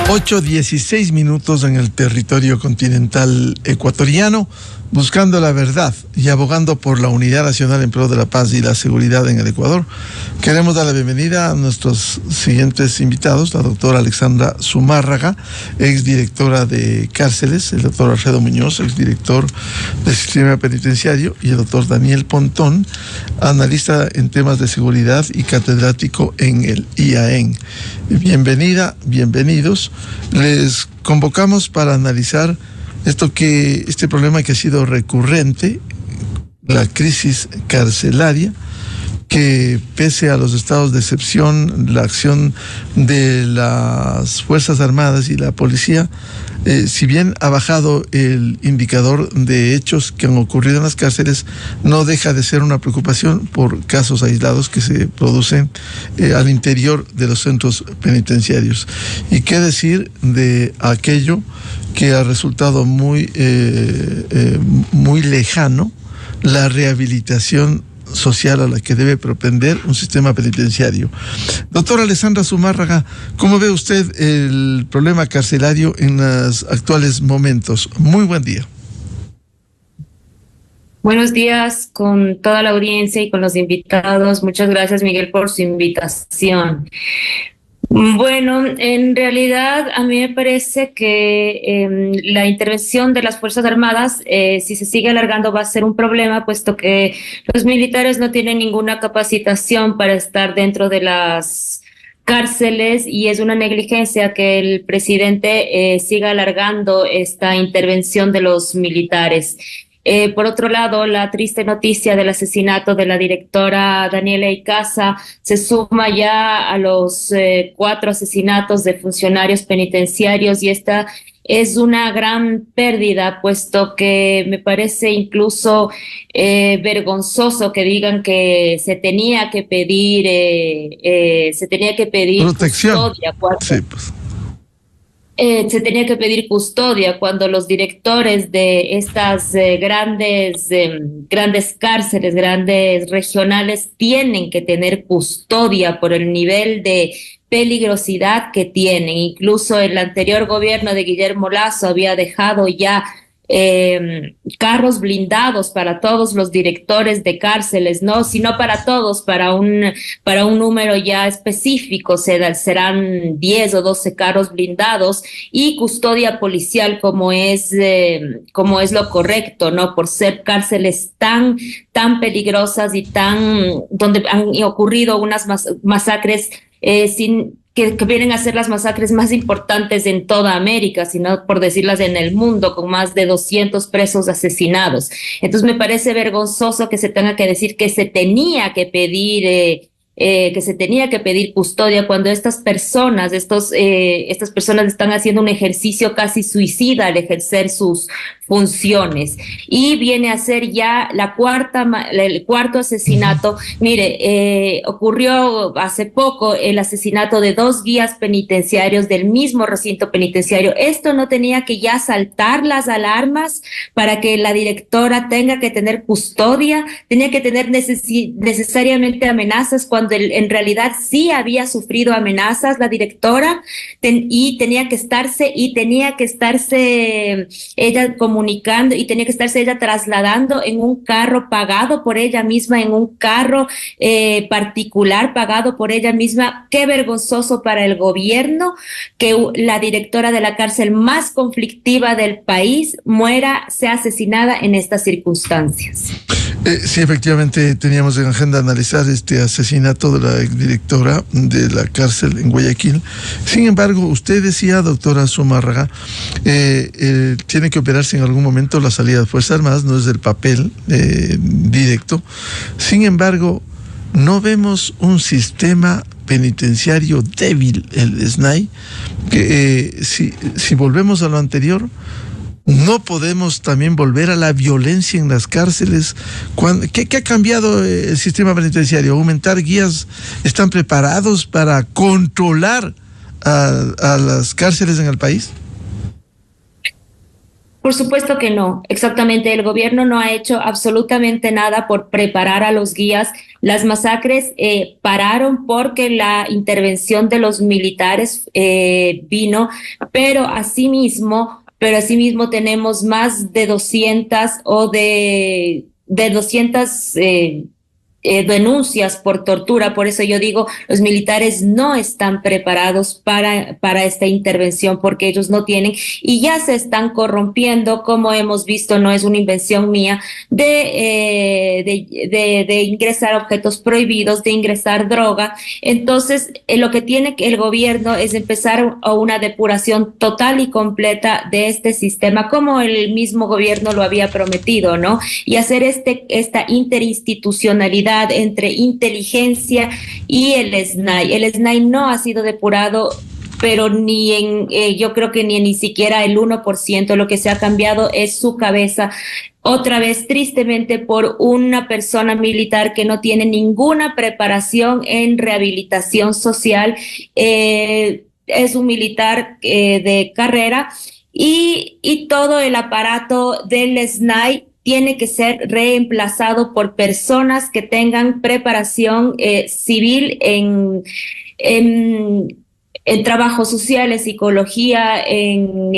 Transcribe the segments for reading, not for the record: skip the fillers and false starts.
8:16 en el territorio continental ecuatoriano, buscando la verdad y abogando por la unidad nacional en pro de la paz y la seguridad en el Ecuador. Queremos dar la bienvenida a nuestros siguientes invitados: la doctora Alexandra Zumárraga, exdirectora de Cárceles; el doctor Alfredo Muñoz, exdirector del sistema penitenciario; y el doctor Daniel Pontón, analista en temas de seguridad y catedrático en el IAEN. Bienvenida, bienvenidos. Les convocamos para analizar este problema que ha sido recurrente, la crisis carcelaria, que pese a los estados de excepción, la acción de las Fuerzas Armadas y la policía, si bien ha bajado el indicador de hechos que han ocurrido en las cárceles, no deja de ser una preocupación por casos aislados que se producen al interior de los centros penitenciarios. Y qué decir de aquello que ha resultado muy lejano, la rehabilitación social a la que debe propender un sistema penitenciario. Doctora Alexandra Zumárraga, ¿cómo ve usted el problema carcelario en los actuales momentos? Muy buen día. Buenos días con toda la audiencia y con los invitados. Muchas gracias, Miguel, por su invitación. Bueno, en realidad a mí me parece que la intervención de las Fuerzas Armadas, si se sigue alargando, va a ser un problema, puesto que los militares no tienen ninguna capacitación para estar dentro de las cárceles, y es una negligencia que el presidente siga alargando esta intervención de los militares. Por otro lado, la triste noticia del asesinato de la directora Daniela Icaza se suma ya a los 4 asesinatos de funcionarios penitenciarios, y esta es una gran pérdida, puesto que me parece incluso vergonzoso que digan que se tenía que pedir protección. Custodia. Sí, pues. Se tenía que pedir custodia cuando los directores de estas grandes cárceles, grandes regionales, tienen que tener custodia por el nivel de peligrosidad que tienen. Incluso el anterior gobierno de Guillermo Lasso había dejado ya carros blindados para todos los directores de cárceles, no, sino para todos, para un número ya específico, serán 10 o 12 carros blindados, y custodia policial, como es lo correcto, ¿no? Por ser cárceles tan peligrosas y donde han ocurrido unas masacres que vienen a ser las masacres más importantes en toda América, sino por decirlas en el mundo, con más de 200 presos asesinados. Entonces me parece vergonzoso que se tenga que decir que se tenía que pedir custodia, cuando estas personas están haciendo un ejercicio casi suicida al ejercer sus funciones. Y viene a ser ya el cuarto asesinato. Mire, ocurrió hace poco el asesinato de 2 guías penitenciarios del mismo recinto penitenciario. Esto no tenía que ya saltar las alarmas para que la directora tenga que tener custodia, tenía que tener necesariamente amenazas, cuando en realidad sí había sufrido amenazas la directora, y tenía que estarse ella comunicando, y tenía que estarse ella trasladando en un carro pagado por ella misma, en un carro particular pagado por ella misma. Qué vergonzoso para el gobierno que la directora de la cárcel más conflictiva del país sea asesinada en estas circunstancias. Sí, efectivamente teníamos en agenda analizar este asesinato de la exdirectora de la cárcel en Guayaquil. Sin embargo, usted decía, doctora Zumárraga, tiene que operarse en algún momento la salida de Fuerzas Armadas, no es del papel directo. Sin embargo, no vemos un sistema penitenciario débil, el SNAI, que si volvemos a lo anterior, no podemos también volver a la violencia en las cárceles. ¿Qué ha cambiado el sistema penitenciario? ¿Aumentar guías? ¿Están preparados para controlar a las cárceles en el país? Por supuesto que no, exactamente. El gobierno no ha hecho absolutamente nada por preparar a los guías. Las masacres pararon porque la intervención de los militares vino, pero asimismo tenemos más de 200 de 200 denuncias por tortura. Por eso yo digo, los militares no están preparados para esta intervención porque ellos no tienen y ya se están corrompiendo, como hemos visto, no es una invención mía, de ingresar objetos prohibidos, de ingresar droga. Entonces, lo que tiene el gobierno es empezar a una depuración total y completa de este sistema, como el mismo gobierno lo había prometido, ¿no? Y hacer esta interinstitucionalidad entre inteligencia y el SNAI. El SNAI no ha sido depurado, pero yo creo que ni siquiera el 1%. Lo que se ha cambiado es su cabeza, otra vez tristemente por una persona militar que no tiene ninguna preparación en rehabilitación social. Es un militar de carrera y todo el aparato del SNAI tiene que ser reemplazado por personas que tengan preparación civil en trabajo social, en psicología, en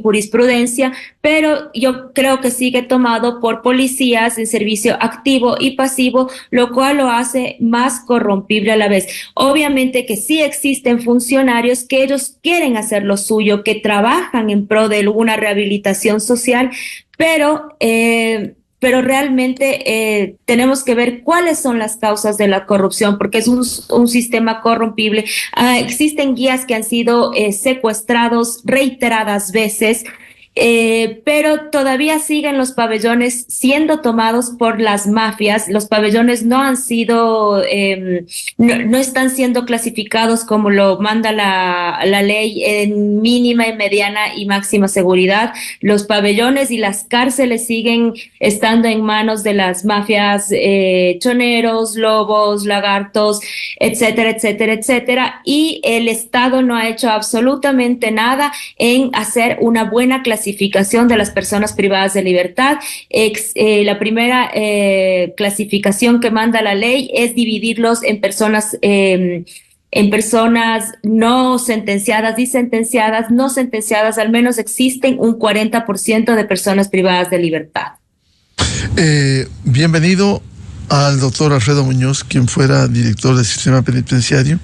jurisprudencia, pero yo creo que sigue tomado por policías en servicio activo y pasivo, lo cual lo hace más corrompible a la vez. Obviamente que sí existen funcionarios que ellos quieren hacer lo suyo, que trabajan en pro de una rehabilitación social, pero realmente tenemos que ver cuáles son las causas de la corrupción, porque es un sistema corrompible. Existen guías que han sido secuestrados reiteradas veces, pero todavía siguen los pabellones siendo tomados por las mafias. Los pabellones no han sido, no están siendo clasificados como lo manda la ley en mínima, y mediana y máxima seguridad. Los pabellones y las cárceles siguen estando en manos de las mafias, choneros, lobos, lagartos, etcétera, etcétera, etcétera. Y el Estado no ha hecho absolutamente nada en hacer una buena clasificación de las personas privadas de libertad. La primera clasificación que manda la ley es dividirlos en personas no sentenciadas y sentenciadas. No sentenciadas, al menos existen un 40% de personas privadas de libertad. Bienvenido al doctor Alfredo Muñoz, quien fuera director del sistema penitenciario.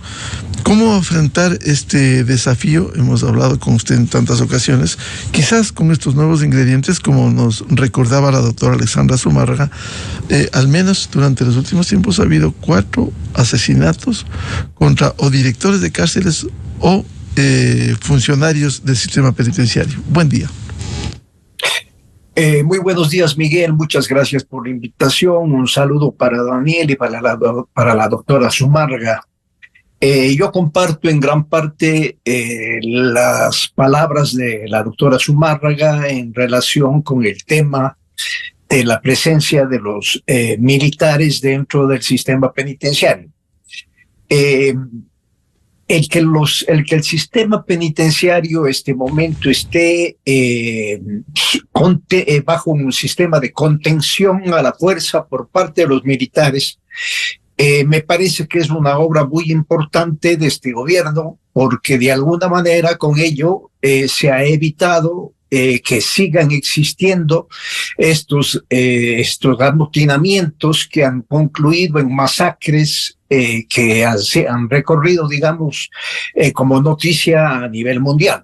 ¿Cómo afrontar este desafío? Hemos hablado con usted en tantas ocasiones, quizás con estos nuevos ingredientes, como nos recordaba la doctora Alexandra Zumárraga. Al menos durante los últimos tiempos ha habido 4 asesinatos contra o directores de cárceles o funcionarios del sistema penitenciario. Buen día. Muy buenos días, Miguel. Muchas gracias por la invitación. Un saludo para Daniel y para la doctora Zumárraga. Yo comparto en gran parte las palabras de la doctora Zumárraga en relación con el tema de la presencia de los militares dentro del sistema penitenciario. El que el sistema penitenciario este momento esté bajo un sistema de contención a la fuerza por parte de los militares, me parece que es una obra muy importante de este gobierno, porque de alguna manera con ello se ha evitado que sigan existiendo estos amotinamientos que han concluido en masacres que han recorrido, digamos, como noticia a nivel mundial.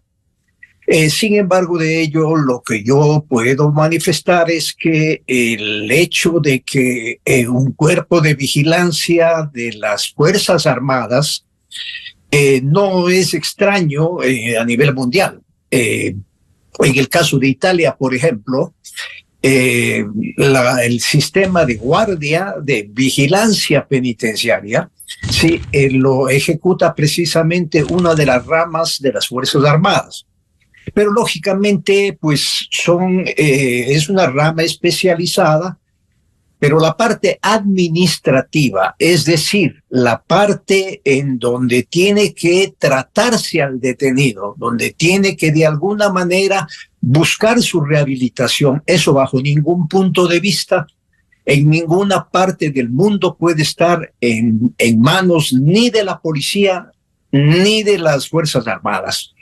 Sin embargo, de ello, lo que yo puedo manifestar es que el hecho de que un cuerpo de vigilancia de las Fuerzas Armadas no es extraño a nivel mundial. En el caso de Italia, por ejemplo, el sistema de guardia, de vigilancia penitenciaria, sí, lo ejecuta precisamente una de las ramas de las Fuerzas Armadas. Pero lógicamente, pues es una rama especializada, Pero la parte administrativa, es decir, la parte en donde tiene que tratarse al detenido, donde tiene que de alguna manera buscar su rehabilitación, eso bajo ningún punto de vista, en ninguna parte del mundo puede estar en manos ni de la policía ni de las Fuerzas Armadas.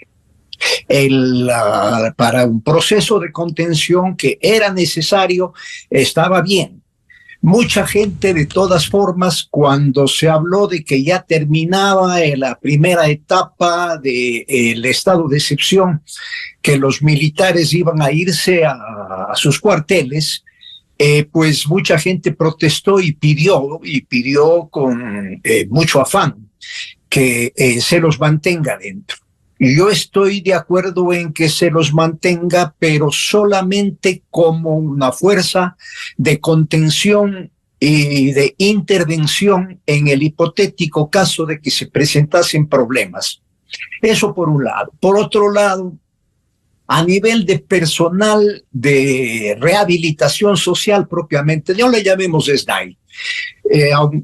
Para un proceso de contención que era necesario, estaba bien. Mucha gente, de todas formas, cuando se habló de que ya terminaba la primera etapa del estado de excepción, que los militares iban a irse a sus cuarteles, pues mucha gente protestó y pidió con mucho afán que se los mantenga dentro. Y yo estoy de acuerdo en que se los mantenga, pero solamente como una fuerza de contención y de intervención en el hipotético caso de que se presentasen problemas. Eso por un lado. Por otro lado, a nivel de personal de rehabilitación social propiamente, no le llamemos SDAI,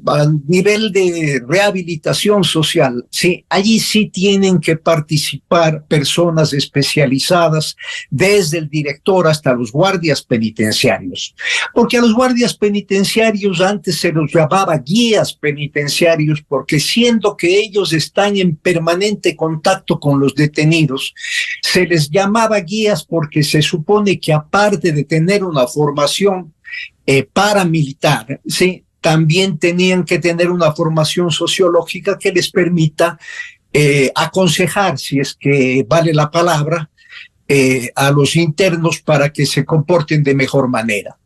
a nivel de rehabilitación social, sí, allí sí tienen que participar personas especializadas, desde el director hasta los guardias penitenciarios, porque a los guardias penitenciarios antes se los llamaba guías penitenciarios, porque siendo que ellos están en permanente contacto con los detenidos, se les llamaba guías porque se supone que aparte de tener una formación paramilitar, sí, también tenían que tener una formación sociológica que les permita aconsejar, si es que vale la palabra, a los internos para que se comporten de mejor manera.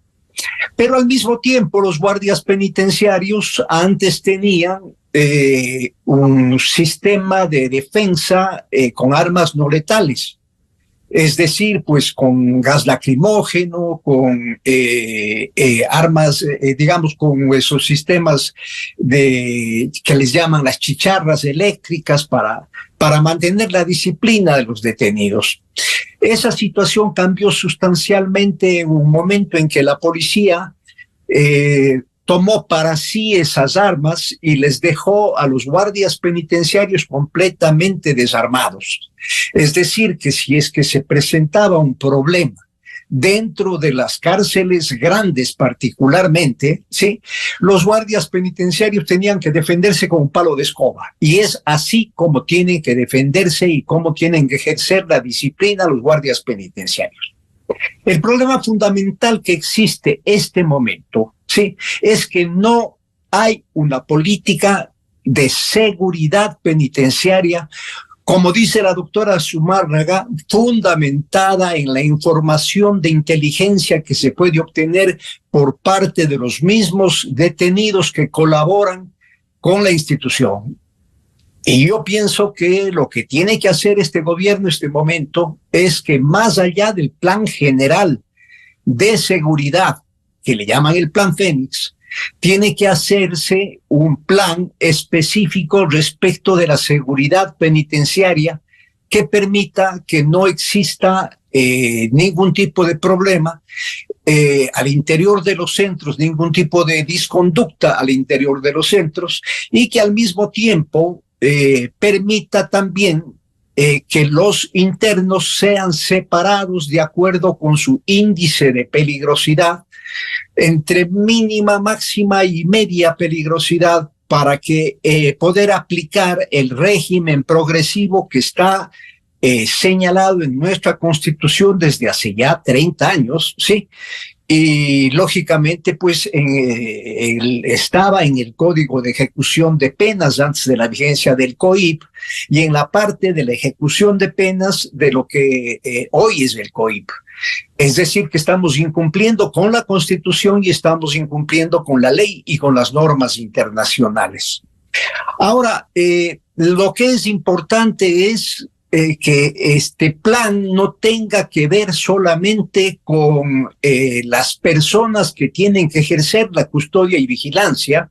Pero al mismo tiempo los guardias penitenciarios antes tenían un sistema de defensa con armas no letales. Es decir, pues con gas lacrimógeno, con armas, digamos, con esos sistemas que les llaman las chicharras eléctricas para mantener la disciplina de los detenidos. Esa situación cambió sustancialmente en un momento en que la policía tomó para sí esas armas y les dejó a los guardias penitenciarios completamente desarmados. Es decir, que si es que se presentaba un problema dentro de las cárceles grandes particularmente, ¿sí?, los guardias penitenciarios tenían que defenderse con un palo de escoba. Y es así como tienen que defenderse y cómo tienen que ejercer la disciplina los guardias penitenciarios. El problema fundamental que existe este momento, sí, es que no hay una política de seguridad penitenciaria, como dice la doctora Zumárraga, fundamentada en la información de inteligencia que se puede obtener por parte de los mismos detenidos que colaboran con la institución. Y yo pienso que lo que tiene que hacer este gobierno en este momento es que, más allá del plan general de seguridad, que le llaman el plan Fénix, tiene que hacerse un plan específico respecto de la seguridad penitenciaria que permita que no exista ningún tipo de problema al interior de los centros, ningún tipo de disconducta al interior de los centros, y que al mismo tiempo permita también que los internos sean separados de acuerdo con su índice de peligrosidad, entre mínima, máxima y media peligrosidad, para que poder aplicar el régimen progresivo que está señalado en nuestra Constitución desde hace ya 30 años, ¿sí? Y lógicamente, pues, estaba en el Código de Ejecución de Penas antes de la vigencia del COIP, y en la parte de la ejecución de penas de lo que hoy es el COIP. Es decir, que estamos incumpliendo con la Constitución y estamos incumpliendo con la ley y con las normas internacionales. Ahora, lo que es importante es que este plan no tenga que ver solamente con las personas que tienen que ejercer la custodia y vigilancia.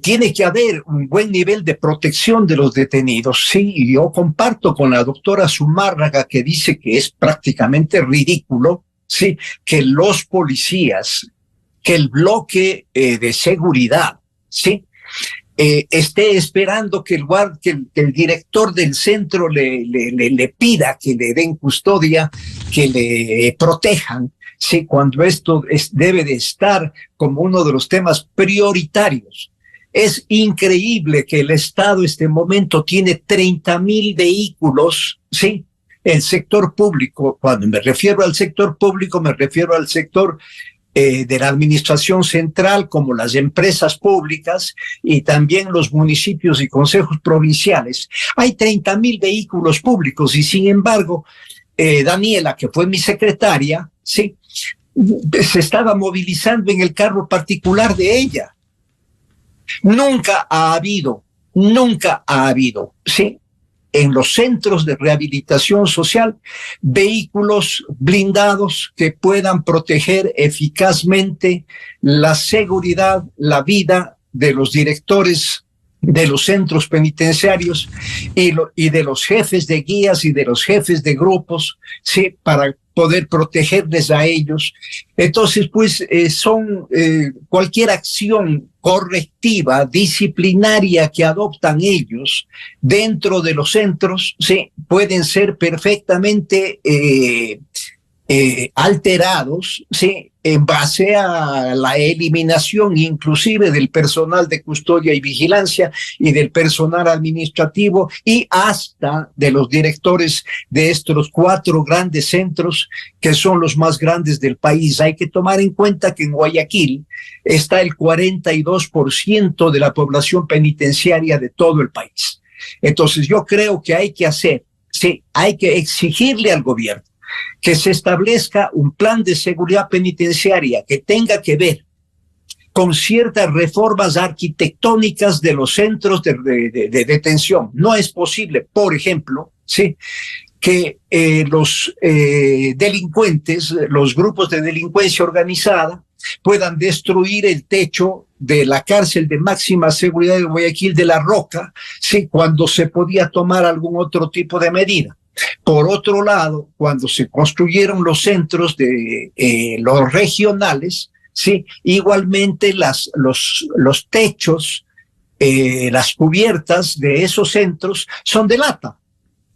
Tiene que haber un buen nivel de protección de los detenidos. Sí, y yo comparto con la doctora Zumárraga, que dice que es prácticamente ridículo, sí, que los policías que el bloque de seguridad, ¿sí? Esté esperando que el director del centro le pida que le den custodia, que le protejan, ¿sí? Cuando esto debe de estar como uno de los temas prioritarios. Es increíble que el Estado este momento tiene 30,000 vehículos, ¿sí? El sector público, cuando me refiero al sector público, me refiero al sector de la administración central, como las empresas públicas y también los municipios y consejos provinciales. Hay 30,000 vehículos públicos y sin embargo, Daniela, que fue mi secretaria, sí, se estaba movilizando en el carro particular de ella. Nunca ha habido, sí, en los centros de rehabilitación social, vehículos blindados que puedan proteger eficazmente la seguridad, la vida de los directores de los centros penitenciarios y de los jefes de guías y de los jefes de grupos, ¿sí? Para poder protegerles a ellos. Entonces, pues, cualquier acción correctiva, disciplinaria que adoptan ellos dentro de los centros, sí, pueden ser perfectamente alterados, sí, en base a la eliminación inclusive del personal de custodia y vigilancia y del personal administrativo y hasta de los directores de estos 4 grandes centros que son los más grandes del país. Hay que tomar en cuenta que en Guayaquil está el 42% de la población penitenciaria de todo el país. Entonces yo creo que hay que exigirle al gobierno que se establezca un plan de seguridad penitenciaria que tenga que ver con ciertas reformas arquitectónicas de los centros de detención. No es posible, por ejemplo, ¿sí?, que los delincuentes, los grupos de delincuencia organizada, puedan destruir el techo de la cárcel de máxima seguridad de Guayaquil de La Roca, ¿sí?, cuando se podía tomar algún otro tipo de medida. Por otro lado, cuando se construyeron los centros de los regionales, sí, igualmente los techos, las cubiertas de esos centros son de lata.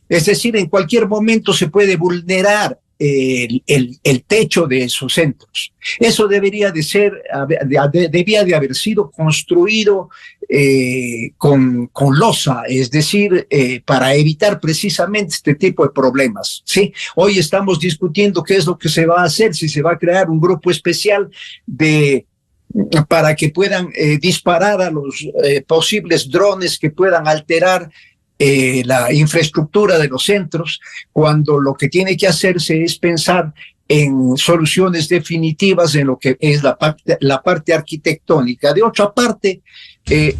Es decir, en cualquier momento se puede vulnerar el techo de esos centros. Eso debía de haber sido construido con losa, es decir, para evitar precisamente este tipo de problemas, ¿sí? Hoy estamos discutiendo qué es lo que se va a hacer, si se va a crear un grupo especial para que puedan disparar a los posibles drones que puedan alterar la infraestructura de los centros, cuando lo que tiene que hacerse es pensar en soluciones definitivas en lo que es la parte arquitectónica. De otra parte,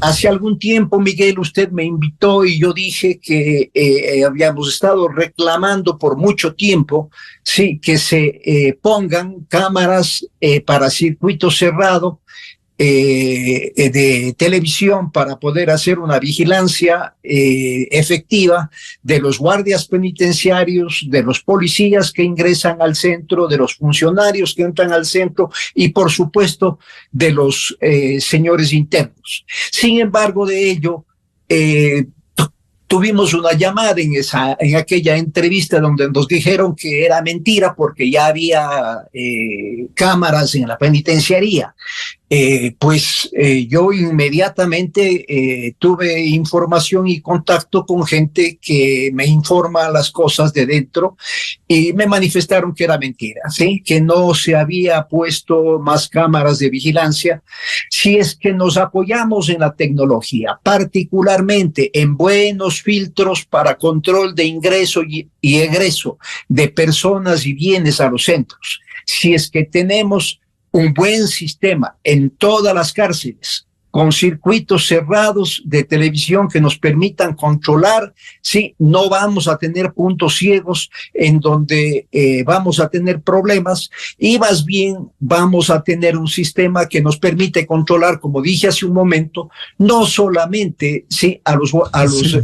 hace algún tiempo, Miguel, usted me invitó y yo dije que habíamos estado reclamando por mucho tiempo, sí, que se pongan cámaras para circuito cerrado de televisión para poder hacer una vigilancia efectiva de los guardias penitenciarios, de los policías que ingresan al centro, de los funcionarios que entran al centro y, por supuesto, de los señores internos. Sin embargo, de ello, tuvimos una llamada en aquella entrevista donde nos dijeron que era mentira porque ya había cámaras en la penitenciaría. Yo inmediatamente tuve información y contacto con gente que me informa las cosas de dentro y me manifestaron que era mentira, ¿sí?, que no se había puesto más cámaras de vigilancia. Si es que nos apoyamos en la tecnología, particularmente en buenos filtros para control de ingreso y egreso de personas y bienes a los centros, si es que tenemos un buen sistema en todas las cárceles, con circuitos cerrados de televisión que nos permitan controlar, sí, no vamos a tener puntos ciegos en donde vamos a tener problemas y más bien vamos a tener un sistema que nos permite controlar, como dije hace un momento, no solamente, sí, a los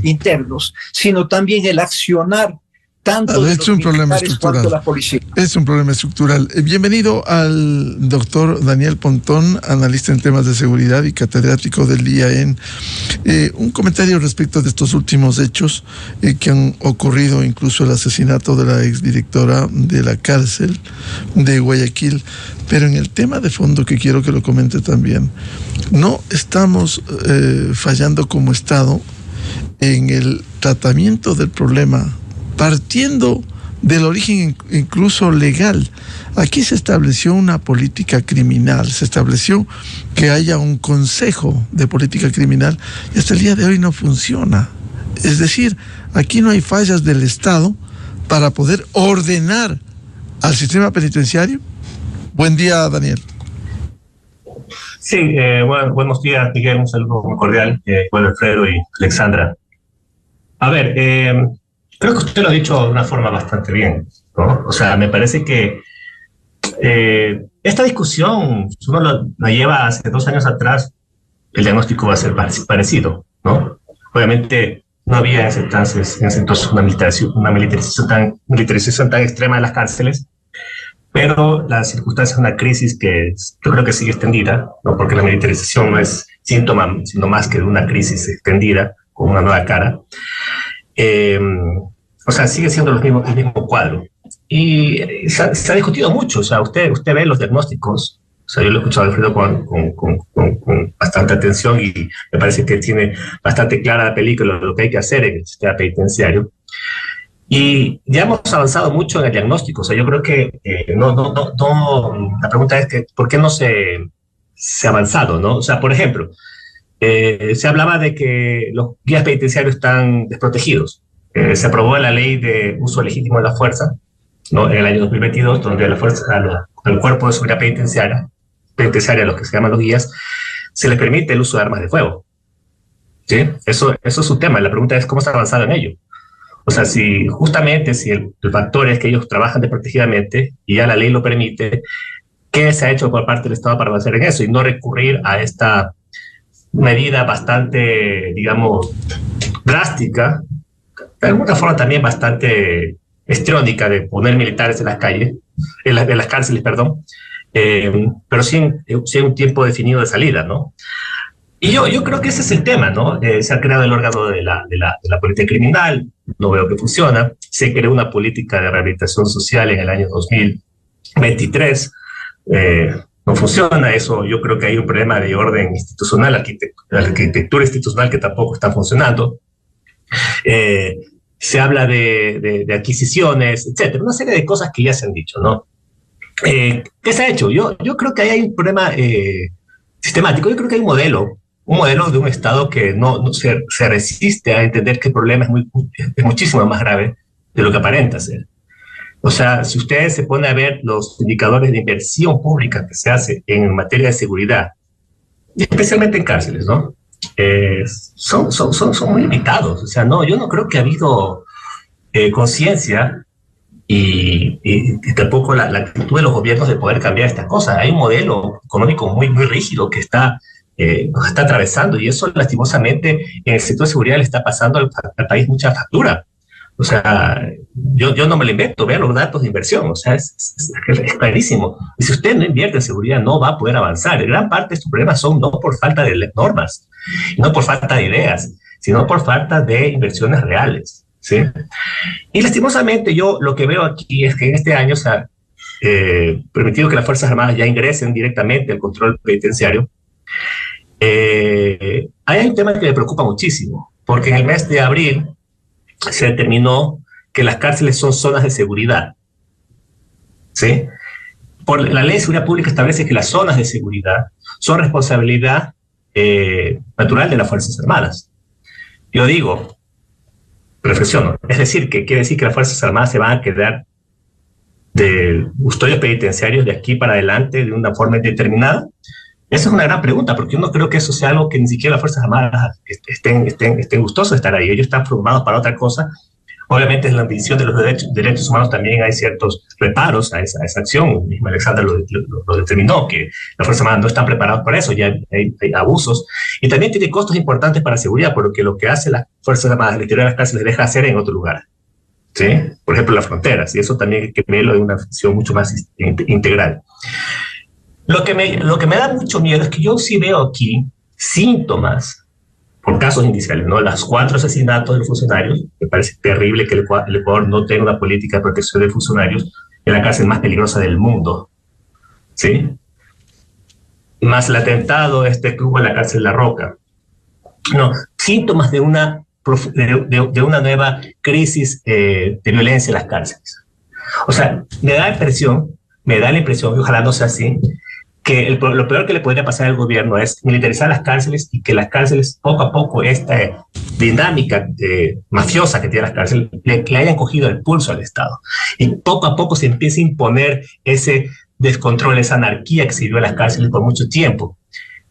internos, sino también el accionar tanto de es los un problema militares cuanto estructural. la policía. Es un problema estructural. Bienvenido al doctor Daniel Pontón, analista en temas de seguridad y catedrático del IAEN. Un comentario respecto de estos últimos hechos que han ocurrido, incluso el asesinato de la exdirectora de la cárcel de Guayaquil. Pero en el tema de fondo que quiero que lo comente también, no estamos fallando como Estado en el tratamiento del problema, partiendo del origen incluso legal. Aquí se estableció una política criminal, se estableció que haya un consejo de política criminal y hasta el día de hoy no funciona. Es decir, aquí no hay fallas del Estado para poder ordenar al sistema penitenciario. Buen día, Daniel. Sí, bueno, buenos días, Miguel, un saludo muy cordial, bueno, Alfredo y Alexandra. A ver, creo que usted lo ha dicho de una forma bastante bien, ¿no? O sea, me parece que esta discusión, si uno la lleva hace 2 años atrás, el diagnóstico va a ser parecido, ¿no? Obviamente no había en ese entonces una militarización tan extrema de las cárceles, pero la circunstancia es una crisis que yo creo que sigue extendida, ¿no? Porque la militarización no es síntoma, sino más que de una crisis extendida, con una nueva cara. O sea, sigue siendo el mismo cuadro. Y se ha discutido mucho. O sea, usted ve los diagnósticos. O sea, yo lo he escuchado a Alfredo con bastante atención y me parece que tiene bastante clara la película de lo que hay que hacer en el sistema penitenciario. Y ya hemos avanzado mucho en el diagnóstico. O sea, yo creo que la pregunta es que ¿por qué no se ha avanzado, ¿no? O sea, por ejemplo, se hablaba de que los guías penitenciarios están desprotegidos. Se aprobó la ley de uso legítimo de la fuerza, ¿no? En el año 2022, donde la fuerza, al cuerpo de seguridad penitenciaria, los que se llaman los guías, se les permite el uso de armas de fuego. ¿Sí? Eso es un tema. La pregunta es cómo se ha avanzado en ello. O sea, si el factor es que ellos trabajan desprotegidamente y ya la ley lo permite, ¿qué se ha hecho por parte del Estado para avanzar en eso y no recurrir a esta medida bastante, digamos, drástica, de alguna forma también bastante histriónica, de poner militares en las calles, en las cárceles, perdón, pero sin un tiempo definido de salida, ¿no? Y yo creo que ese es el tema, ¿no? Se ha creado el órgano de la política criminal, no veo que funciona. Se creó una política de rehabilitación social en el año 2023, no funciona eso. Yo creo que hay un problema de orden institucional, arquitectura institucional que tampoco está funcionando. Se habla de adquisiciones, etcétera, una serie de cosas que ya se han dicho, ¿no? ¿Qué se ha hecho? Yo creo que ahí hay un problema sistemático. Yo creo que hay un modelo de un Estado que no se resiste a entender que el problema es muchísimo más grave de lo que aparenta ser. O sea, si usted se pone a ver los indicadores de inversión pública que se hace en materia de seguridad, especialmente en cárceles, ¿no? Son muy limitados. O sea, yo no creo que ha habido conciencia y tampoco la actitud de los gobiernos de poder cambiar estas cosas. Hay un modelo económico muy, muy rígido que nos está atravesando, y eso lastimosamente en el sector de seguridad le está pasando al país mucha factura. O sea, yo no me lo invento, vean los datos de inversión, o sea, es clarísimo. Y si usted no invierte en seguridad, no va a poder avanzar. Gran parte de estos problemas son no por falta de normas, no por falta de ideas, sino por falta de inversiones reales, ¿sí? Y lastimosamente yo lo que veo aquí es que en este año se ha permitido que las Fuerzas Armadas ya ingresen directamente al control penitenciario. Hay un tema que me preocupa muchísimo, porque en el mes de abril se determinó que las cárceles son zonas de seguridad, ¿sí? Por la ley de seguridad pública establece que las zonas de seguridad son responsabilidad natural de las Fuerzas Armadas. Yo digo, reflexiono, es decir, que quiere decir que las Fuerzas Armadas se van a quedar de custodios penitenciarios de aquí para adelante de una forma indeterminada. Esa es una gran pregunta, porque yo no creo que eso sea algo que ni siquiera las Fuerzas Armadas estén gustosos de estar ahí. Ellos están formados para otra cosa. Obviamente, en la visión de los derechos humanos también hay ciertos reparos a esa acción. Misma Alexandra lo determinó, que las Fuerzas Armadas no están preparadas para eso, ya hay abusos. Y también tiene costos importantes para la seguridad, porque lo que hace las Fuerzas Armadas al interior de las cárceles deja hacer en otro lugar. ¿sí? Por ejemplo, las fronteras, y eso también hay que verlo de una visión mucho más integral. Lo que me da mucho miedo es que yo sí veo aquí síntomas, por casos iniciales, ¿no? Los 4 asesinatos de los funcionarios, me parece terrible que el Ecuador no tenga una política de protección de funcionarios en la cárcel más peligrosa del mundo, ¿sí? Más el atentado que hubo en la cárcel La Roca. No, síntomas de una nueva crisis de violencia en las cárceles. O sea, me da la impresión, y ojalá no sea así, que lo peor que le podría pasar al gobierno es militarizar las cárceles y que las cárceles, poco a poco, esta dinámica mafiosa que tiene las cárceles, le hayan cogido el pulso al Estado. Y poco a poco se empieza a imponer ese descontrol, esa anarquía que se vivió en las cárceles por mucho tiempo,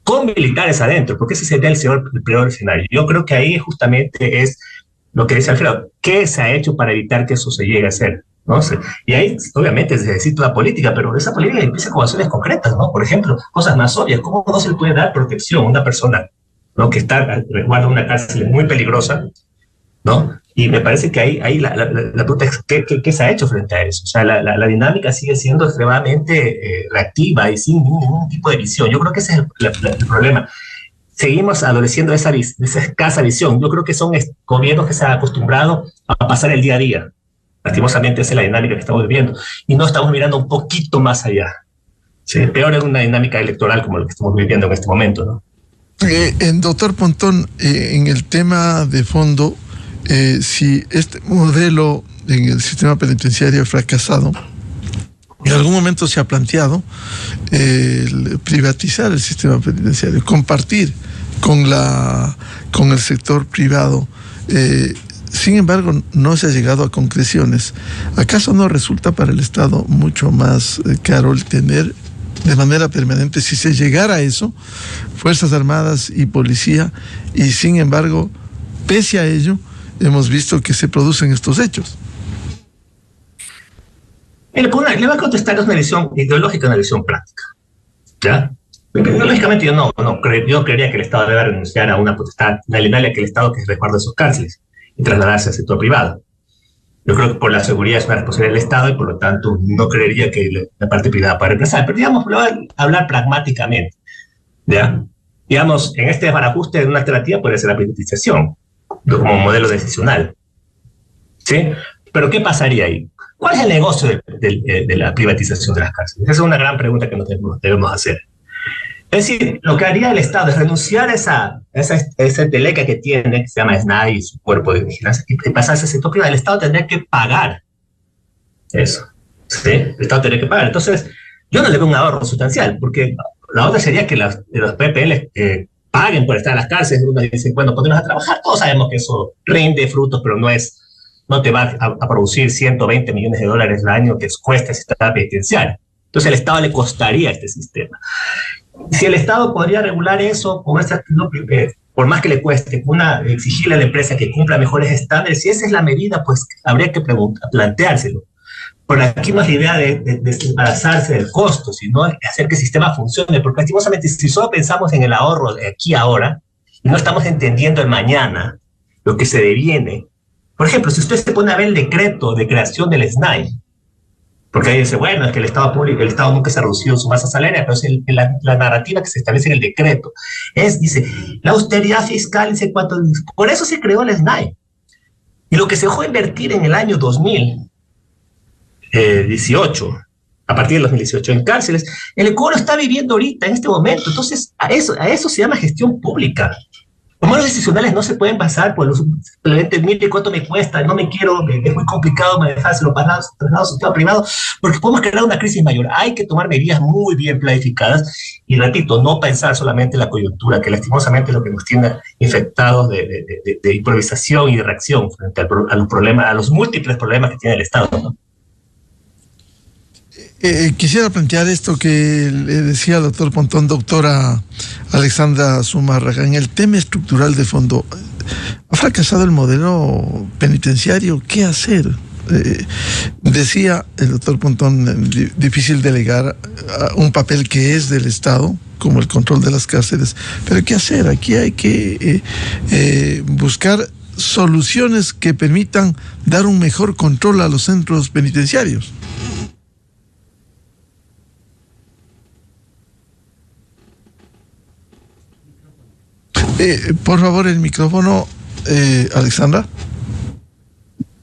con militares adentro, porque ese sería el peor escenario. Yo creo que ahí justamente es lo que dice Alfredo, ¿qué se ha hecho para evitar que eso se llegue a hacer? ¿No? Y ahí obviamente se necesita una política, pero esa política empieza con acciones concretas, ¿no? Por ejemplo, cosas más obvias, ¿cómo no se le puede dar protección a una persona, ¿no? que está resguarda una cárcel muy peligrosa, ¿no? Y me parece que ahí la pregunta es ¿qué se ha hecho frente a eso? O sea, la dinámica sigue siendo extremadamente reactiva y sin ningún tipo de visión. Yo creo que ese es el problema. Seguimos adoleciendo de esa escasa visión. Yo creo que son gobiernos que se han acostumbrado a pasar el día a día. Lastimosamente esa es la dinámica que estamos viviendo. Y no estamos mirando un poquito más allá. ¿Sí? Peor es una dinámica electoral como la que estamos viviendo en este momento, ¿no? Doctor Pontón, en el tema de fondo, si este modelo en el sistema penitenciario ha fracasado, en algún momento se ha planteado privatizar el sistema penitenciario, compartir con el sector privado. Sin embargo, no se ha llegado a concreciones. ¿Acaso no resulta para el Estado mucho más caro el tener de manera permanente, si se llegara a eso, Fuerzas Armadas y Policía, y sin embargo, pese a ello, hemos visto que se producen estos hechos? Le voy a contestar, es una visión ideológica, una visión práctica, ¿ya? Lógicamente yo creería que el Estado debe renunciar a una potestad inalienable que el Estado que resguarda sus cárceles y trasladarse al sector privado. Yo creo que por la seguridad es una responsabilidad del Estado y por lo tanto no creería que la parte privada pueda reemplazar. Pero digamos, voy a hablar pragmáticamente, ¿ya? Digamos, en este desbarajuste, una alternativa puede ser la privatización como modelo decisional, ¿sí? Pero ¿qué pasaría ahí? ¿Cuál es el negocio de la privatización de las cárceles? Esa es una gran pregunta que nos debemos hacer. Es decir, lo que haría el Estado es renunciar a esa teleca que tiene, que se llama SNAI y su cuerpo de vigilancia, y pasarse al sector privado. El Estado tendría que pagar eso, ¿sí? El Estado tendría que pagar. Entonces, yo no le veo un ahorro sustancial, porque la otra sería que los PPL paguen por estar en las cárceles. Uno dice, bueno, ponemos a trabajar. Todos sabemos que eso rinde frutos, pero no te va a producir 120 millones de dólares al año que cuesta el sistema penitenciario. Entonces, al Estado le costaría este sistema. Si el Estado podría regular eso, por más que le cueste, exigirle a la empresa que cumpla mejores estándares, si esa es la medida, pues habría que planteárselo. Por aquí no es la idea de desembarazarse del costo, sino hacer que el sistema funcione, porque lastimosamente si solo pensamos en el ahorro de aquí a ahora, y no estamos entendiendo el mañana, lo que se deviene. Por ejemplo, si usted se pone a ver el decreto de creación del SNAI, porque ahí dice, bueno, es que el Estado público, el Estado nunca se ha reducido su masa salarial, pero es la narrativa que se establece en el decreto. Dice, la austeridad fiscal, dice cuánto. Por eso se creó el SNAI. Y lo que se dejó invertir en el año 2018, a partir del 2018, en cárceles, el Ecuador está viviendo ahorita, en este momento. Entonces, a eso se llama gestión pública. Los modelos decisionales no se pueden basar por simplemente, mire cuánto me cuesta, no me quiero, es muy complicado manejárselo para el sistema privado, porque podemos crear una crisis mayor. Hay que tomar medidas muy bien planificadas y, repito, no pensar solamente en la coyuntura, que lastimosamente es lo que nos tiene infectados de improvisación y de reacción frente a los múltiples problemas que tiene el Estado, ¿no? Quisiera plantear esto que le decía al doctor Pontón, doctora Alexandra Zumárraga, en el tema estructural de fondo. ¿Ha fracasado el modelo penitenciario? ¿Qué hacer? Decía el doctor Pontón, difícil delegar un papel que es del Estado, como el control de las cárceles. Pero ¿qué hacer? Aquí hay que buscar soluciones que permitan dar un mejor control a los centros penitenciarios. Por favor, el micrófono, Alexandra.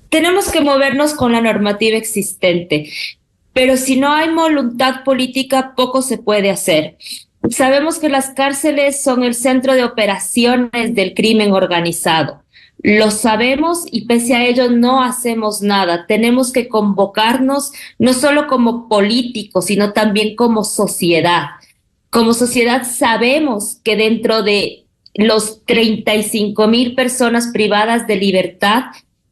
Tenemos que movernos con la normativa existente, pero si no hay voluntad política, poco se puede hacer. Sabemos que las cárceles son el centro de operaciones del crimen organizado. Lo sabemos y pese a ello no hacemos nada. Tenemos que convocarnos no solo como políticos, sino también como sociedad. Como sociedad sabemos que dentro de los 35,000 personas privadas de libertad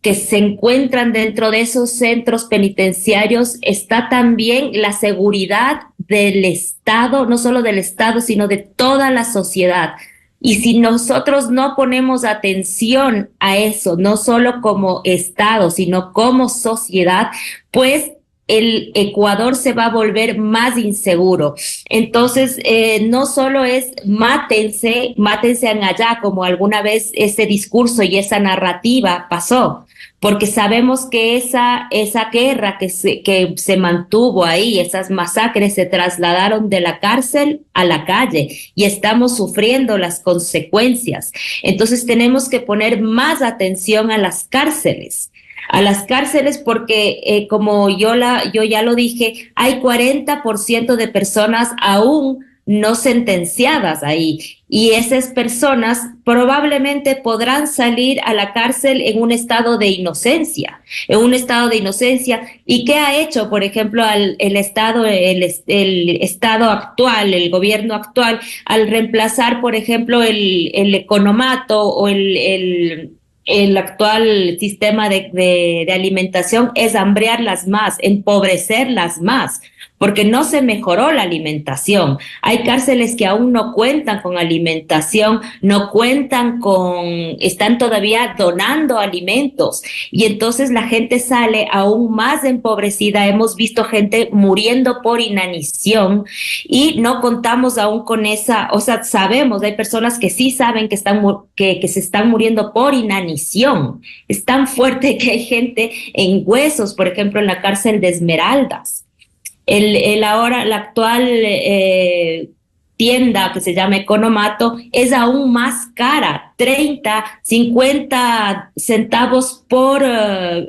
que se encuentran dentro de esos centros penitenciarios está también la seguridad del Estado, no solo del Estado, sino de toda la sociedad. Y si nosotros no ponemos atención a eso, no solo como Estado, sino como sociedad, pues el Ecuador se va a volver más inseguro. Entonces, no solo es mátense en allá, como alguna vez ese discurso y esa narrativa pasó, porque sabemos que esa guerra que se mantuvo ahí, esas masacres se trasladaron de la cárcel a la calle y estamos sufriendo las consecuencias. Entonces tenemos que poner más atención a las cárceles porque como yo ya lo dije, hay 40% de personas aún no sentenciadas ahí y esas personas probablemente podrán salir a la cárcel en un estado de inocencia. ¿Y qué ha hecho, por ejemplo, el Estado actual, el gobierno actual, al reemplazar, por ejemplo, el economato o el actual sistema de alimentación es hambriarlas más, empobrecerlas más, porque no se mejoró la alimentación. Hay cárceles que aún no cuentan con alimentación, están todavía donando alimentos y entonces la gente sale aún más empobrecida. Hemos visto gente muriendo por inanición y no contamos aún con esa, o sea, sabemos, hay personas que sí saben que se están muriendo por inanición. Es tan fuerte que hay gente en huesos, por ejemplo, en la cárcel de Esmeraldas. La actual tienda que se llama Economato es aún más cara, 30, 50 centavos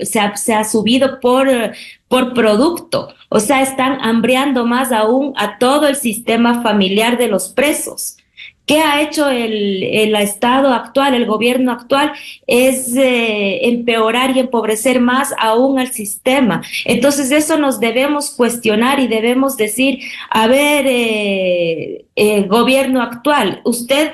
se ha subido por producto. O sea, están hambriando más aún a todo el sistema familiar de los presos. ¿Qué ha hecho el Estado actual, el gobierno actual? Es empeorar y empobrecer más aún al sistema. Entonces eso nos debemos cuestionar y debemos decir, a ver, gobierno actual, usted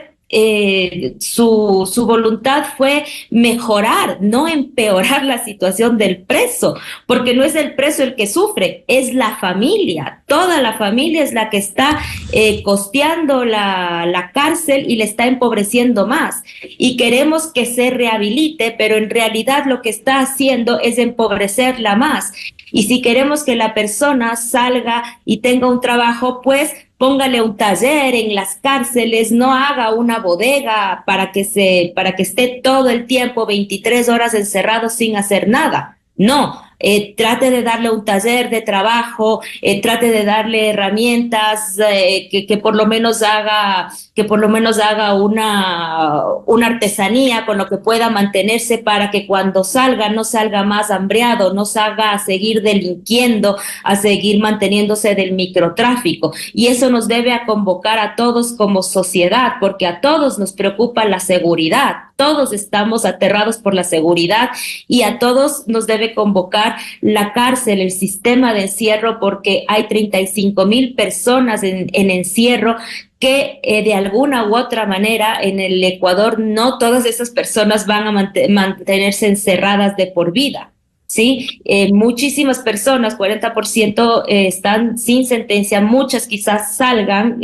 su voluntad fue mejorar, no empeorar la situación del preso, porque no es el preso el que sufre, es la familia. Toda la familia es la que está costeando la cárcel y le está empobreciendo más. Y queremos que se rehabilite, pero en realidad lo que está haciendo es empobrecerla más. Y si queremos que la persona salga y tenga un trabajo, pues póngale un taller en las cárceles, no haga una bodega para que esté todo el tiempo 23 horas encerrado sin hacer nada. No, trate de darle un taller de trabajo, trate de darle herramientas, que por lo menos haga una artesanía con lo que pueda mantenerse para que cuando salga no salga más hambriado, no salga a seguir delinquiendo, a seguir manteniéndose del microtráfico. Y eso nos debe a convocar a todos como sociedad, porque a todos nos preocupa la seguridad. Todos estamos aterrados por la seguridad y a todos nos debe convocar la cárcel, el sistema de encierro, porque hay 35,000 personas en encierro que de alguna u otra manera en el Ecuador no todas esas personas van a mantenerse encerradas de por vida. ¿Sí? Muchísimas personas, 40%, están sin sentencia, muchas quizás salgan,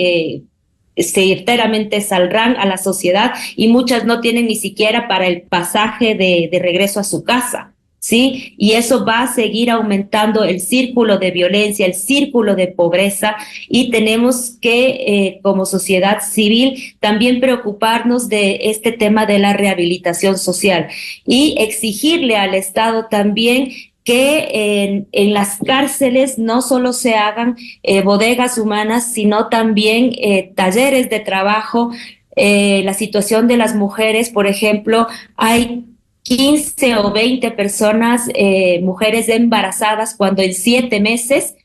certeramente saldrán a la sociedad y muchas no tienen ni siquiera para el pasaje de regreso a su casa. ¿sí? Y eso va a seguir aumentando el círculo de violencia, el círculo de pobreza, y tenemos que, como sociedad civil, también preocuparnos de este tema de la rehabilitación social y exigirle al Estado también que en las cárceles no solo se hagan bodegas humanas, sino también talleres de trabajo. La situación de las mujeres, por ejemplo, hay 15 o 20 personas, mujeres embarazadas, cuando en 7 meses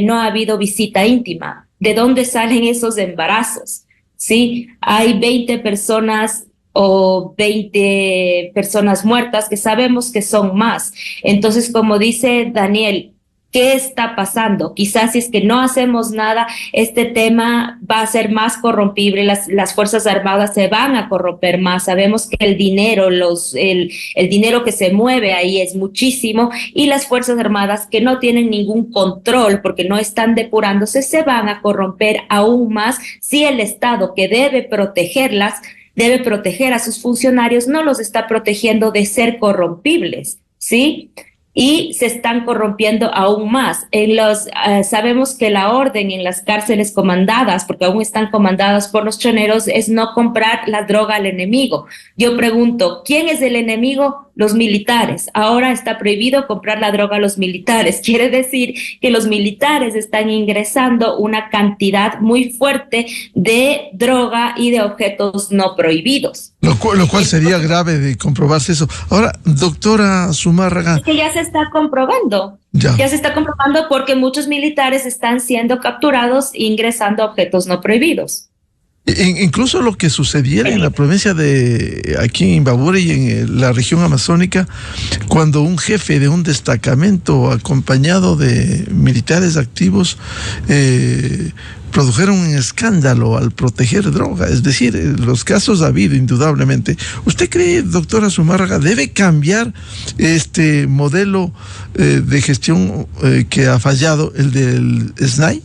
no ha habido visita íntima. ¿De dónde salen esos embarazos? ¿Sí? Hay 20 personas o 20 personas muertas, que sabemos que son más. Entonces, como dice Daniel, ¿qué está pasando? Quizás si es que no hacemos nada, este tema va a ser más corrompible, las Fuerzas Armadas se van a corromper más. Sabemos que el dinero, el dinero que se mueve ahí es muchísimo, y las Fuerzas Armadas, que no tienen ningún control porque no están depurándose, se van a corromper aún más si el Estado, que debe protegerlas, debe proteger a sus funcionarios, no los está protegiendo de ser corrompibles, ¿sí? Y se están corrompiendo aún más. Sabemos que la orden en las cárceles comandadas, porque aún están comandadas por los choneros, es no comprar la droga al enemigo. Yo pregunto, ¿quién es el enemigo? Los militares. Ahora está prohibido comprar la droga a los militares. Quiere decir que los militares están ingresando una cantidad muy fuerte de droga y de objetos no prohibidos. Lo cual sería grave de comprobarse eso. Ahora, doctora Zumárraga. Es que ya se está comprobando. Ya se está comprobando porque muchos militares están siendo capturados e ingresando objetos no prohibidos. Incluso lo que sucediera en la provincia de aquí en Imbabura y en la región amazónica, cuando un jefe de un destacamento acompañado de militares activos produjeron un escándalo al proteger droga. Es decir, los casos ha habido indudablemente. ¿Usted cree, doctora Zumárraga, debe cambiar este modelo de gestión que ha fallado, el del SNAI?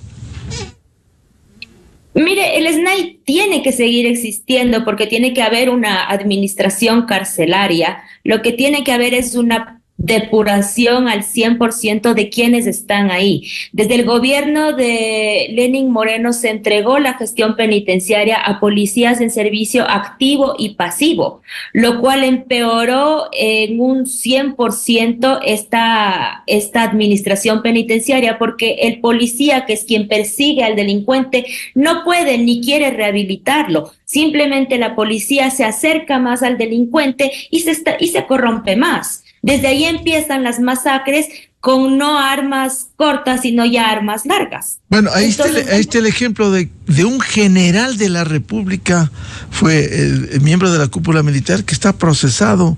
Mire, el SNAI tiene que seguir existiendo porque tiene que haber una administración carcelaria. Lo que tiene que haber es una depuración al 100% de quienes están ahí. Desde el gobierno de Lenín Moreno se entregó la gestión penitenciaria a policías en servicio activo y pasivo, lo cual empeoró en un 100% esta administración penitenciaria, porque el policía, que es quien persigue al delincuente, no puede ni quiere rehabilitarlo. Simplemente la policía se acerca más al delincuente y se corrompe más. Desde ahí empiezan las masacres con no armas cortas, sino ya armas largas. Bueno, ahí está el ejemplo de un general de la República, fue el miembro de la cúpula militar, que está procesado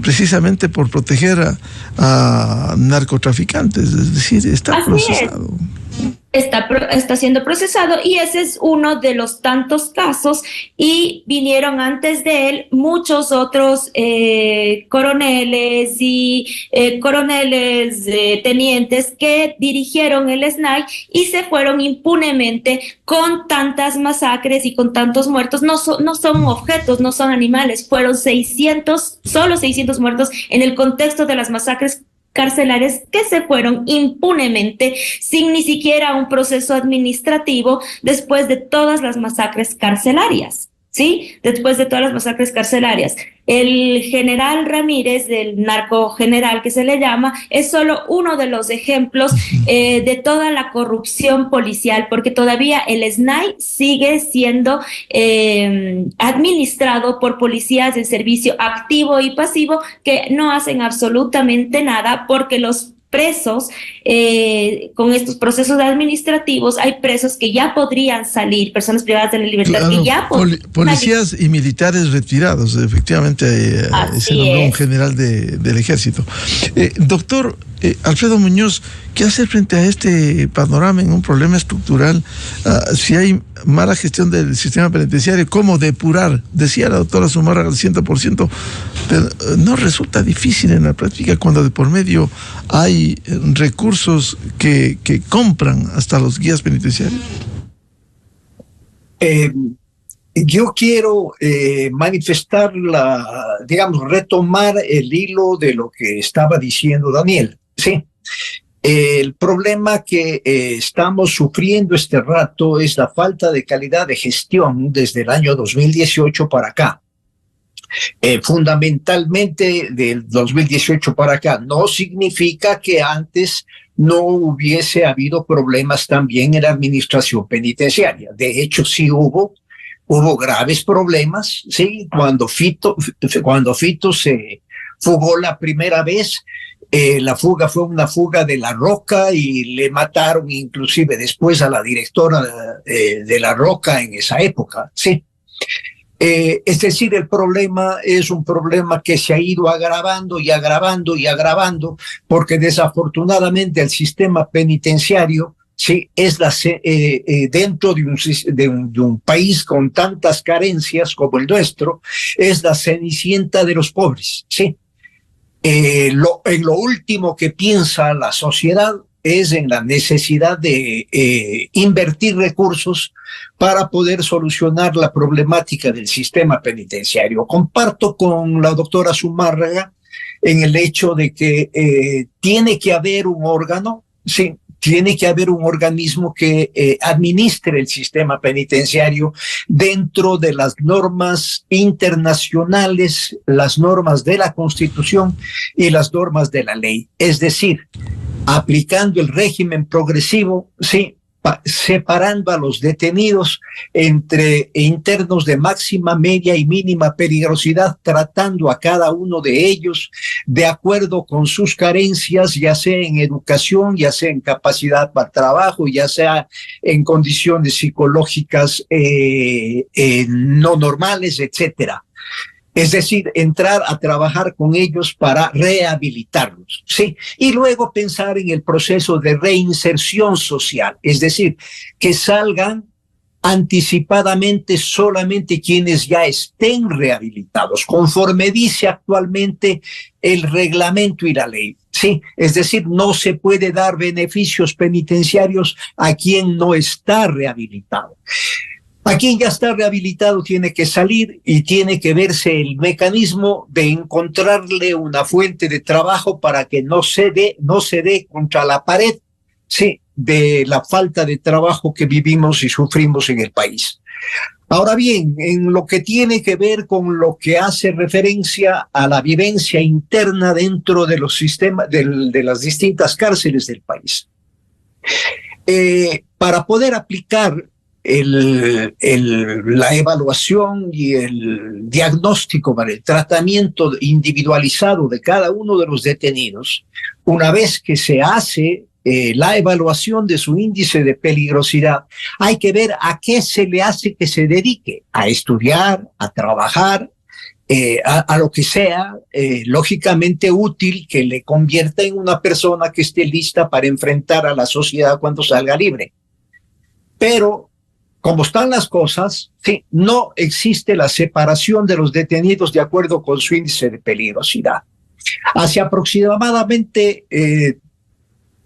precisamente por proteger a narcotraficantes, es decir, está procesado. Está siendo procesado, y ese es uno de los tantos casos, y vinieron antes de él muchos otros coroneles y tenientes que dirigieron el SNAI y se fueron impunemente con tantas masacres y con tantos muertos. No son objetos, no son animales, fueron 600, solo 600 muertos en el contexto de las masacres carcelarias que se fueron impunemente, sin ni siquiera un proceso administrativo, después de todas las masacres carcelarias, ¿sí? Después de todas las masacres carcelarias. El general Ramírez, del narco general que se le llama, es solo uno de los ejemplos de toda la corrupción policial, porque todavía el SNAI sigue siendo administrado por policías de servicio activo y pasivo que no hacen absolutamente nada, porque los presos, con estos procesos administrativos, hay presos que ya podrían salir, personas privadas de la libertad, claro, que ya policías y militares retirados, efectivamente, se nombró un general del ejército. Doctor Alfredo Muñoz, ¿qué hacer frente a este panorama en un problema estructural? Si hay mala gestión del sistema penitenciario, ¿cómo depurar? Decía la doctora Zumárraga al 100%, pero no resulta difícil en la práctica cuando de por medio hay recursos que compran hasta los guías penitenciarios. Yo quiero manifestar retomar el hilo de lo que estaba diciendo Daniel, ¿sí? El problema que estamos sufriendo este rato es la falta de calidad de gestión desde el año 2018 para acá. Fundamentalmente del 2018 para acá. No significa que antes no hubiese habido problemas también en la administración penitenciaria. De hecho, sí hubo graves problemas, ¿sí? Cuando Fito se fugó la primera vez, la fuga fue una fuga de La Roca y le mataron inclusive después a la directora de La Roca en esa época, ¿sí? Es decir, el problema es un problema que se ha ido agravando y agravando y agravando, porque desafortunadamente el sistema penitenciario, sí, es dentro de un país con tantas carencias como el nuestro, es la cenicienta de los pobres, sí. En lo último que piensa la sociedad es en la necesidad de invertir recursos para poder solucionar la problemática del sistema penitenciario. Comparto con la doctora Zumárraga en el hecho de que tiene que haber un órgano, sí, tiene que haber un organismo que administre el sistema penitenciario dentro de las normas internacionales, las normas de la Constitución y las normas de la ley. Es decir, aplicando el régimen progresivo, sí, separando a los detenidos entre internos de máxima, media y mínima peligrosidad, tratando a cada uno de ellos de acuerdo con sus carencias, ya sea en educación, ya sea en capacidad para trabajo, ya sea en condiciones psicológicas no normales, etcétera. Es decir, entrar a trabajar con ellos para rehabilitarlos, ¿sí? Y luego pensar en el proceso de reinserción social, es decir, que salgan anticipadamente solamente quienes ya estén rehabilitados, conforme dice actualmente el reglamento y la ley, ¿sí? Es decir, no se puede dar beneficios penitenciarios a quien no está rehabilitado. A quien ya está rehabilitado tiene que salir y tiene que verse el mecanismo de encontrarle una fuente de trabajo para que no se dé contra la pared, sí, de la falta de trabajo que vivimos y sufrimos en el país. Ahora bien, en lo que tiene que ver con lo que hace referencia a la vivencia interna dentro de los sistemas, de las distintas cárceles del país, para poder aplicar la evaluación y el diagnóstico para el tratamiento individualizado de cada uno de los detenidos, una vez que se hace la evaluación de su índice de peligrosidad, hay que ver a qué se le hace que se dedique, a estudiar, a trabajar, a lo que sea lógicamente útil, que le convierta en una persona que esté lista para enfrentar a la sociedad cuando salga libre. Pero como están las cosas, sí, no existe la separación de los detenidos de acuerdo con su índice de peligrosidad. Hace aproximadamente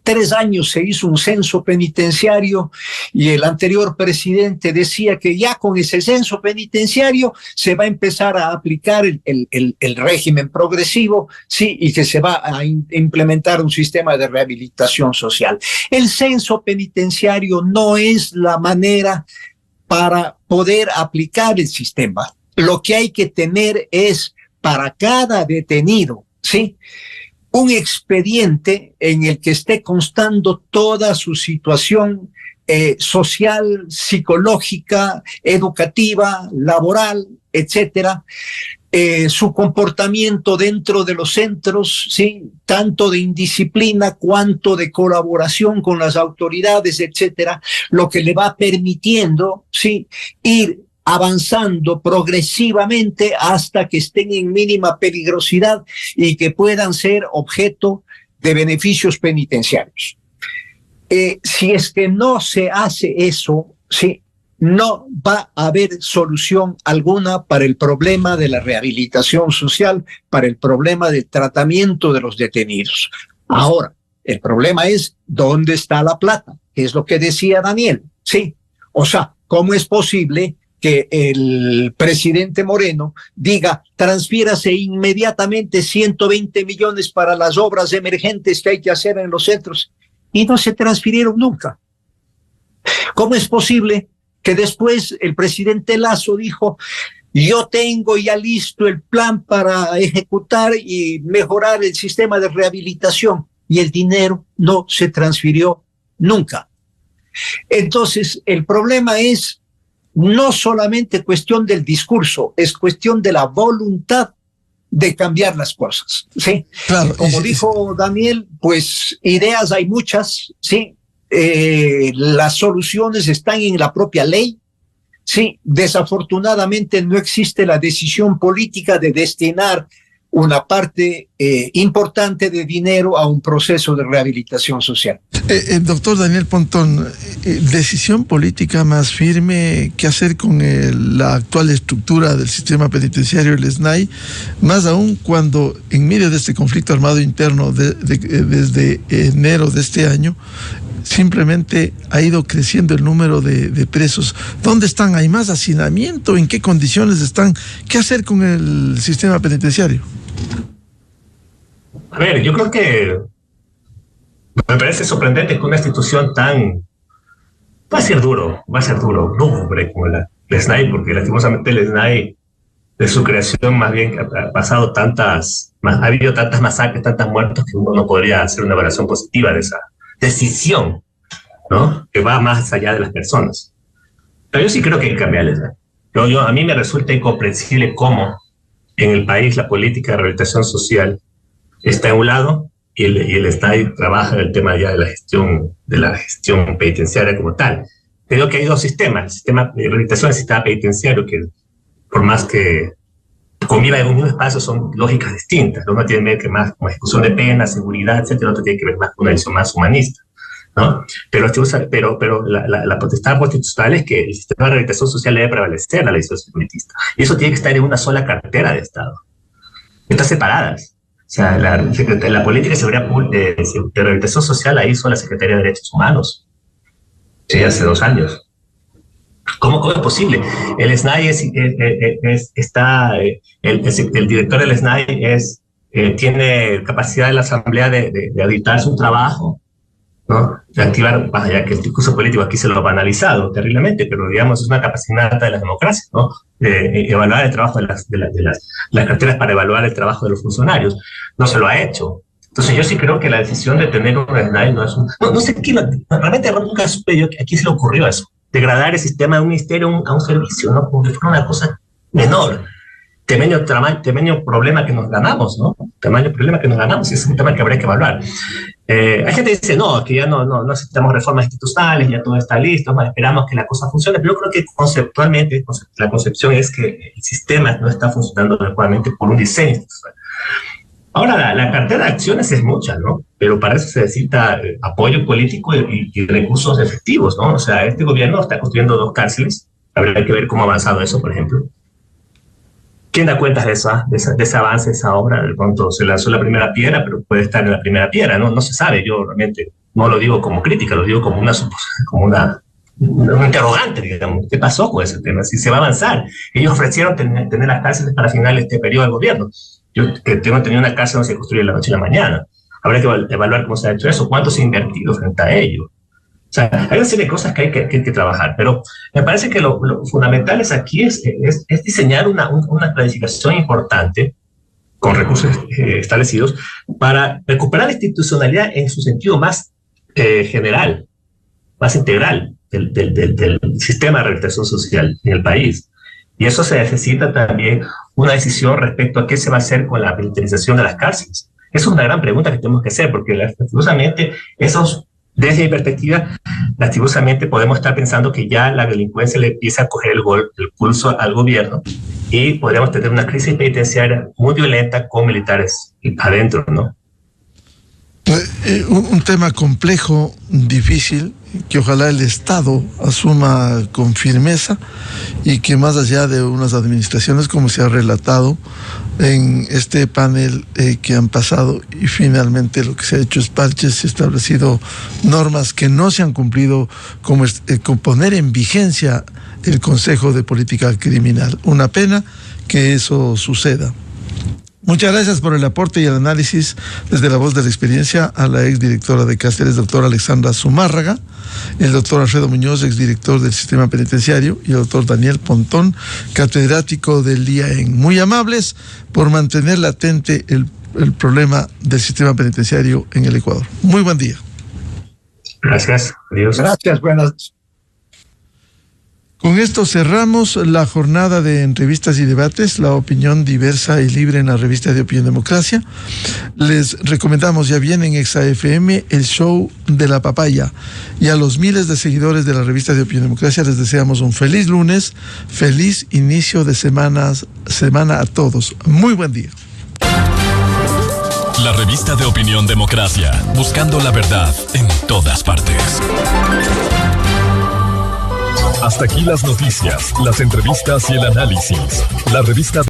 3 años se hizo un censo penitenciario y el anterior presidente decía que ya con ese censo penitenciario se va a empezar a aplicar el régimen progresivo, sí, y que se va a implementar un sistema de rehabilitación social. El censo penitenciario no es la manera para poder aplicar el sistema. Lo que hay que tener es para cada detenido, ¿sí?, un expediente en el que esté constando toda su situación social, psicológica, educativa, laboral, etcétera, su comportamiento dentro de los centros, ¿sí?, tanto de indisciplina cuanto de colaboración con las autoridades, etcétera, lo que le va permitiendo, ¿sí?, ir avanzando progresivamente hasta que estén en mínima peligrosidad y que puedan ser objeto de beneficios penitenciarios. Si es que no se hace eso, sí, no va a haber solución alguna para el problema de la rehabilitación social, para el problema del tratamiento de los detenidos. Ahora, el problema es ¿dónde está la plata? Que es lo que decía Daniel, sí. O sea, ¿cómo es posible que el presidente Moreno diga, transfiérase inmediatamente 120 millones para las obras emergentes que hay que hacer en los centros, y no se transfirieron nunca. ¿Cómo es posible que después el presidente Lasso dijo, yo tengo ya listo el plan para ejecutar y mejorar el sistema de rehabilitación, y el dinero no se transfirió nunca? Entonces, el problema es no solamente cuestión del discurso, es cuestión de la voluntad de cambiar las cosas, ¿sí? Claro, como dijo Daniel, pues ideas hay muchas, ¿sí? Las soluciones están en la propia ley, ¿sí? Desafortunadamente no existe la decisión política de destinar una parte importante de dinero a un proceso de rehabilitación social. Doctor Daniel Pontón, decisión política más firme, ¿qué hacer con la actual estructura del sistema penitenciario, el SNAI? Más aún cuando en medio de este conflicto armado interno desde enero de este año, simplemente ha ido creciendo el número de presos. ¿Dónde están? ¿Hay más hacinamiento? ¿En qué condiciones están? ¿Qué hacer con el sistema penitenciario? A ver, yo creo que me parece sorprendente que una institución tan... va a ser duro, lúgubre como el SNAI, porque lastimosamente el SNAI, de su creación, más bien ha pasado ha habido tantas masacres, tantas muertos, que uno no podría hacer una evaluación positiva de esa decisión, ¿no? Que va más allá de las personas. Pero yo sí creo que hay que cambiar el SNAI. A mí me resulta incomprensible cómo en el país la política de rehabilitación social está en un lado y el SNAI trabaja en el tema ya de la gestión penitenciaria como tal. Creo que hay dos sistemas: el sistema de rehabilitación y el sistema penitenciario, que por más que conviva en un mismo espacio son lógicas distintas. Uno tiene que ver más con ejecución de penas, seguridad, etcétera. El otro tiene que ver más con una visión más humanista, ¿no? Pero la potestad constitucional es que el sistema de rehabilitación social debe prevalecer la ley sociopolitista. Y eso tiene que estar en una sola cartera de Estado. Están separadas. O sea, la política de seguridad de rehabilitación social la hizo la Secretaría de Derechos Humanos, sí, hace 2 años. ¿Cómo es posible? El SNAI el director del SNAI tiene capacidad de la Asamblea de auditar su trabajo, ¿no? De activar, ya que el discurso político aquí se lo ha banalizado terriblemente, pero digamos es una capacidad de las democracias, ¿no? Evaluar el trabajo de las carteras para evaluar el trabajo de los funcionarios. No se lo ha hecho. Entonces yo sí creo que la decisión de tener un SNAI no es no sé quién, realmente nunca supe yo a quién se le ocurrió eso, degradar el sistema de un ministerio a un servicio, ¿no? Como que fuera una cosa menor. Tamaño problema que nos ganamos, ¿no? Tamaño problema que nos ganamos, y es un tema que habría que evaluar. Hay gente que dice, no, que ya no necesitamos reformas institucionales, ya todo está listo, esperamos que la cosa funcione, pero yo creo que conceptualmente la concepción es que el sistema no está funcionando adecuadamente por un diseño institucional. Ahora, la cartera de acciones es mucha, ¿no? Pero para eso se necesita apoyo político y recursos efectivos, ¿no? O sea, este gobierno está construyendo 2 cárceles, habría que ver cómo ha avanzado eso, por ejemplo. ¿Quién da cuenta de ese avance, de esa obra? De pronto se lanzó la primera piedra, pero puede estar en la primera piedra, ¿no? No se sabe. Yo realmente no lo digo como crítica, lo digo como una interrogante, digamos. ¿Qué pasó con ese tema? Si se va a avanzar. Ellos ofrecieron tener las cárceles para final de este periodo del gobierno. Yo que tengo tenido una cárcel no se construye la noche a la mañana. Habría que evaluar cómo se ha hecho eso, cuánto se ha invertido frente a ello. O sea, hay una serie de cosas que hay que trabajar, pero me parece que lo fundamental aquí es diseñar una planificación importante con recursos establecidos para recuperar la institucionalidad en su sentido más general, más integral del sistema de rehabilitación social en el país. Y eso se necesita también una decisión respecto a qué se va a hacer con la militarización de las cárceles. Esa es una gran pregunta que tenemos que hacer, porque lastimosamente desde mi perspectiva, lastimosamente podemos estar pensando que ya la delincuencia le empieza a coger el pulso al gobierno y podríamos tener una crisis penitenciaria muy violenta con militares adentro, ¿no? Un tema complejo, difícil, que ojalá el Estado asuma con firmeza y que más allá de unas administraciones, como se ha relatado en este panel que han pasado, y finalmente lo que se ha hecho es parches, se han establecido normas que no se han cumplido, como con poner en vigencia el Consejo de Política Criminal. Una pena que eso suceda. Muchas gracias por el aporte y el análisis desde la voz de la experiencia a la exdirectora de Cáceres, doctora Alexandra Zumárraga, el doctor Alfredo Muñoz, exdirector del Sistema Penitenciario, y el doctor Daniel Pontón, catedrático del IAEN. Muy amables por mantener latente el problema del Sistema Penitenciario en el Ecuador. Muy buen día. Gracias. Adiós. Gracias, buenas. Con esto cerramos la jornada de entrevistas y debates, la opinión diversa y libre en la revista de Opinión Democracia. Les recomendamos, ya viene en ExaFM, el show de la papaya. Y a los miles de seguidores de la revista de Opinión Democracia les deseamos un feliz lunes, feliz inicio de semana a todos. Muy buen día. La revista de Opinión Democracia, buscando la verdad en todas partes. Hasta aquí las noticias, las entrevistas y el análisis. La revista